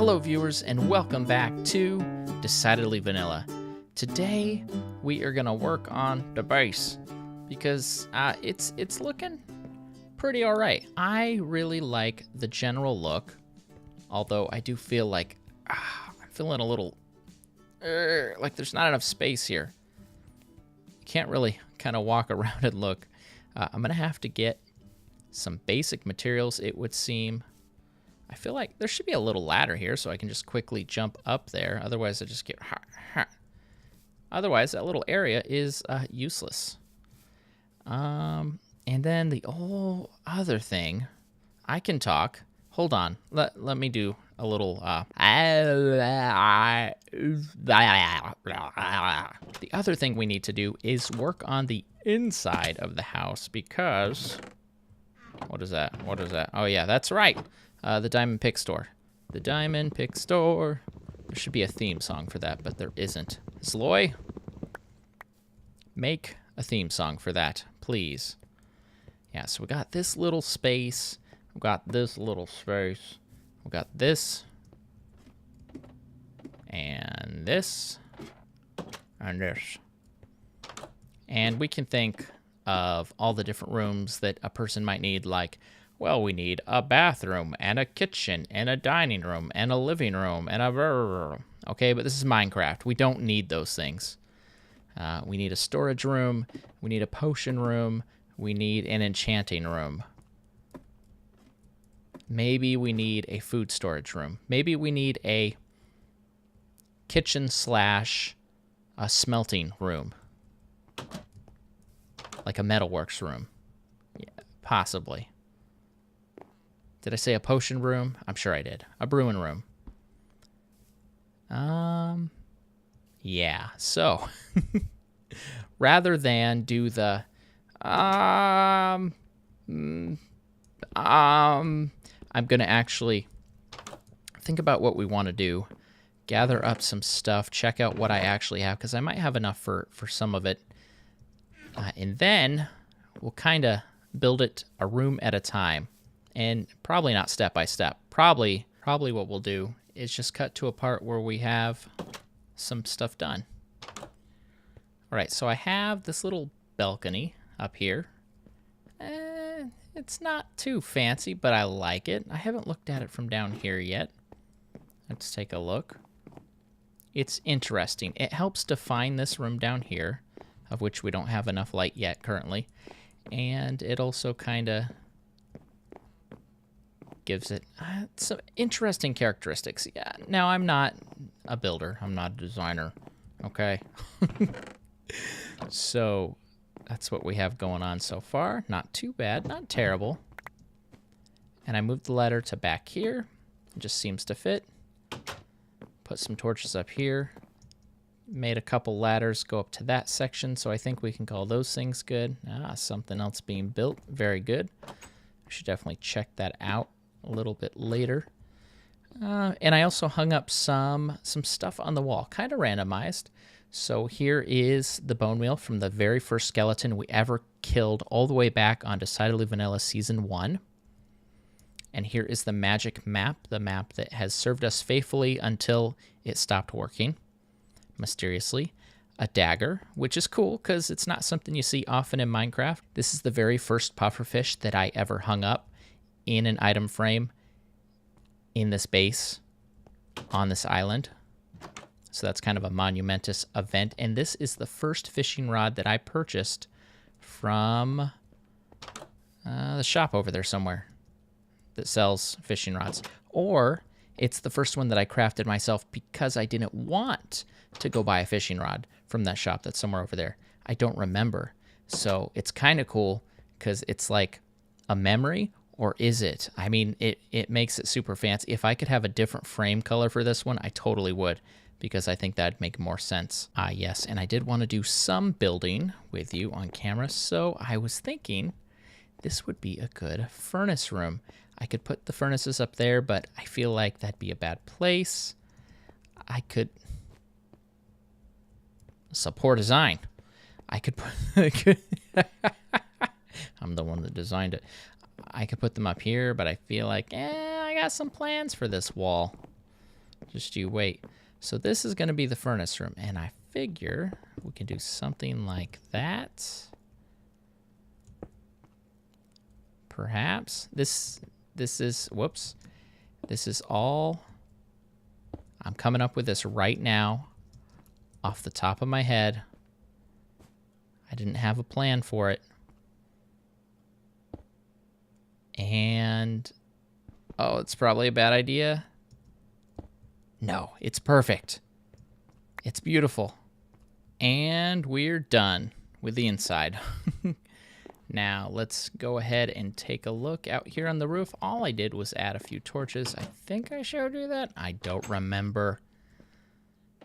Hello viewers and welcome back to Decidedly Vanilla. Today we are gonna work on the base because it's looking pretty alright. I really like the general look, although I do feel like I'm feeling a little like there's not enough space here. You can't really kind of walk around and look. I'm gonna have to get some basic materials, it would seem. I feel like there should be a little ladder here so I can just quickly jump up there. Otherwise, I just get... Otherwise, that little area is useless. And then the other thing, I can talk. Hold on. Let me do a little... The other thing we need to do is work on the inside of the house because... What is that? What is that? Oh, yeah, that's right. The Diamond Pick Store. The Diamond Pick Store. There should be a theme song for that, but there isn't. Zloy, make a theme song for that, please. Yeah, so we got this little space. We got this little space. We got this. And this. And this. And we can think of all the different rooms that a person might need, like, well, we need a bathroom and a kitchen and a dining room and a living room and a... Okay, but this is Minecraft. We don't need those things. We need a storage room. We need a potion room. We need an enchanting room. Maybe we need a food storage room. Maybe we need a kitchen slash a smelting room. Like a metalworks room. Yeah, possibly. Did I say a potion room? I'm sure I did. A brewing room. Yeah. So, rather than do the I'm gonna actually think about what we want to do, gather up some stuff, check out what I actually have, because I might have enough for some of it, and then we'll kind of build it a room at a time. And probably not step by step. Probably what we'll do is just cut to a part where we have some stuff done. All right, so I have this little balcony up here. It's not too fancy, but I like it. I haven't looked at it from down here yet. Let's take a look. It's interesting. It helps define this room down here, of which we don't have enough light yet currently. And it also kind of gives it some interesting characteristics. Yeah, now I'm not a builder. I'm not a designer. Okay. So that's what we have going on so far. Not too bad. Not terrible. And I moved the ladder to back here. It just seems to fit. Put some torches up here. Made a couple ladders go up to that section, so I think we can call those things good. Something else being built. Very good. We should definitely check that out a little bit later. And I also hung up some stuff on the wall, kind of randomized. So here is the bone wheel from the very first skeleton we ever killed all the way back on Decidedly Vanilla Season 1. And here is the magic map, the map that has served us faithfully until it stopped working, mysteriously. A dagger, which is cool because it's not something you see often in Minecraft. This is the very first pufferfish that I ever hung up in an item frame in this base on this island. So that's kind of a monumentous event. And this is the first fishing rod that I purchased from the shop over there somewhere that sells fishing rods. Or it's the first one that I crafted myself because I didn't want to go buy a fishing rod from that shop that's somewhere over there. I don't remember. So it's kind of cool because it's like a memory. Or is it? I mean, it makes it super fancy. If I could have a different frame color for this one, I totally would, because I think that'd make more sense. Yes, and I did want to do some building with you on camera, so I was thinking this would be a good furnace room. I could put the furnaces up there, but I feel like that'd be a bad place. I could... Support design. I could put... I'm the one that designed it. I could put them up here, but I feel like, I got some plans for this wall. Just you wait. So this is going to be the furnace room, and I figure we can do something like that. Perhaps. This is, whoops. This is all, I'm coming up with this right now off the top of my head. I didn't have a plan for it. And, oh, it's probably a bad idea. No, it's perfect. It's beautiful. And we're done with the inside. Now, let's go ahead and take a look out here on the roof. All I did was add a few torches. I think I showed you that. I don't remember.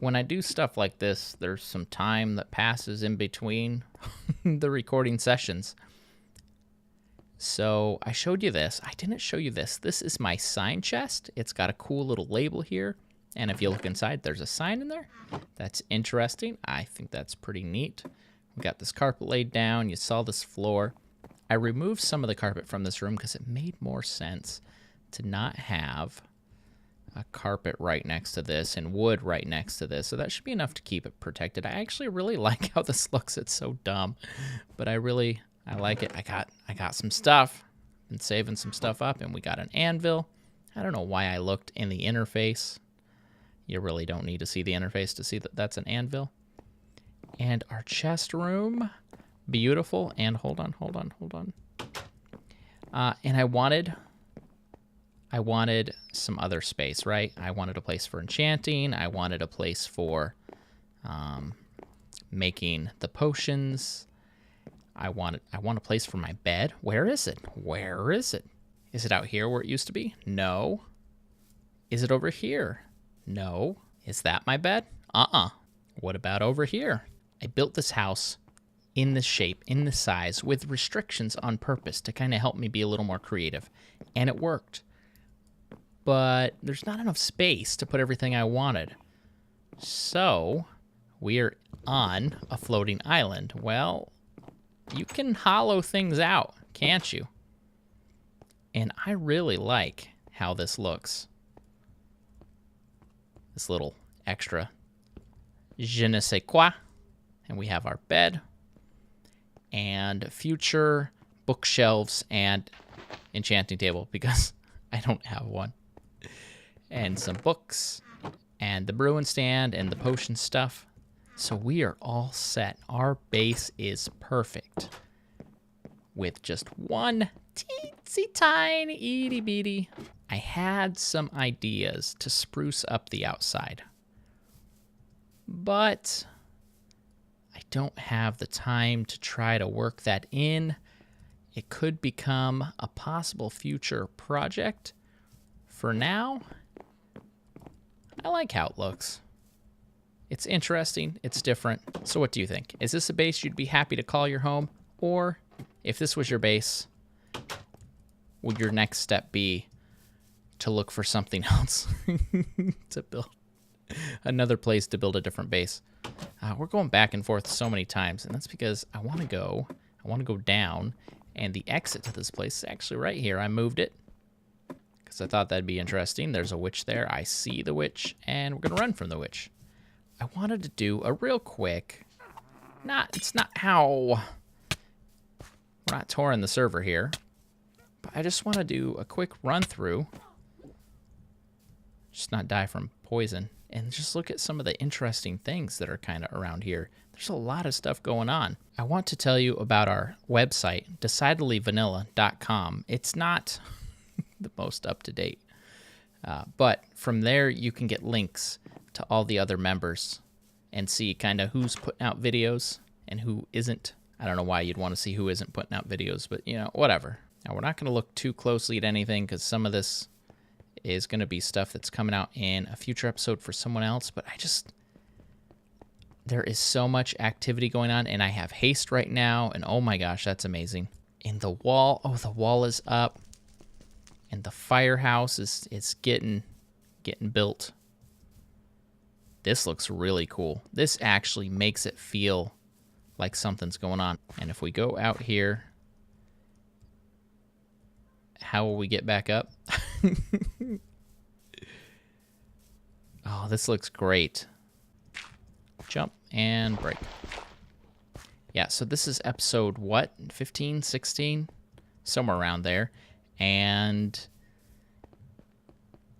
When I do stuff like this, there's some time that passes in between the recording sessions. So I showed you this. I didn't show you this. This is my sign chest. It's got a cool little label here. And if you look inside, there's a sign in there. That's interesting. I think that's pretty neat. We got this carpet laid down. You saw this floor. I removed some of the carpet from this room because it made more sense to not have a carpet right next to this and wood right next to this. So that should be enough to keep it protected. I actually really like how this looks. It's so dumb, but I like it. I got some stuff. Been saving some stuff up, and we got an anvil. I don't know why I looked in the interface. You really don't need to see the interface to see that that's an anvil. And our chest room, beautiful. And hold on. And I wanted some other space, right? I wanted a place for enchanting. I wanted a place for making the potions. I want a place for my bed. Where is it? Where is it? Is it out here where it used to be? No. Is it over here? No. Is that my bed? What about over here? I built this house in this shape, in this size, with restrictions on purpose to kind of help me be a little more creative. And it worked. But there's not enough space to put everything I wanted. So we're on a floating island. Well, you can hollow things out, can't you? And I really like how this looks. This little extra je ne sais quoi. And we have our bed and future bookshelves and enchanting table because I don't have one. And some books and the brewing stand and the potion stuff. So we are all set. Our base is perfect with just one teensy tiny itty bitty. I had some ideas to spruce up the outside, but I don't have the time to try to work that in. It could become a possible future project. For now, I like how it looks. It's interesting. It's different. So what do you think? Is this a base you'd be happy to call your home? Or if this was your base, would your next step be to look for something else to build? Another place to build a different base. We're going back and forth so many times, and that's because I want to go down, and the exit to this place is actually right here. I moved it because I thought that'd be interesting. There's a witch there. I see the witch, and we're gonna run from the witch. I wanted to do a real quick, it's not how, we're not touring the server here, but I just want to do a quick run through, just not die from poison, and just look at some of the interesting things that are kind of around here. There's a lot of stuff going on. I want to tell you about our website, decidedlyvanilla.com. It's not the most up-to-date, but from there you can get links to all the other members and see kind of who's putting out videos and who isn't. I don't know why you'd want to see who isn't putting out videos, but you know, whatever. Now we're not going to look too closely at anything because some of this is going to be stuff that's coming out in a future episode for someone else, but there is so much activity going on, and I have haste right now, and oh my gosh, that's amazing. In the wall, the wall is up, and the firehouse is getting built. This looks really cool. This actually makes it feel like something's going on. And if we go out here, how will we get back up? Oh, this looks great. Jump and break. Yeah, so this is episode, what, 15, 16? Somewhere around there. And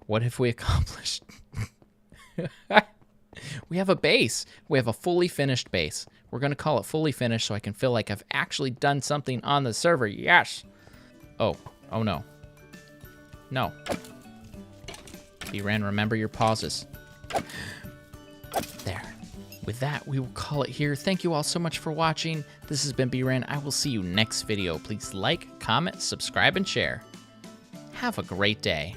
what have we accomplished? We have a base. We have a fully finished base. We're going to call it fully finished so I can feel like I've actually done something on the server. Yes. Oh no. No. bRanN, remember your pauses. There. With that, we will call it here. Thank you all so much for watching. This has been bRanN. I will see you next video. Please like, comment, subscribe, and share. Have a great day.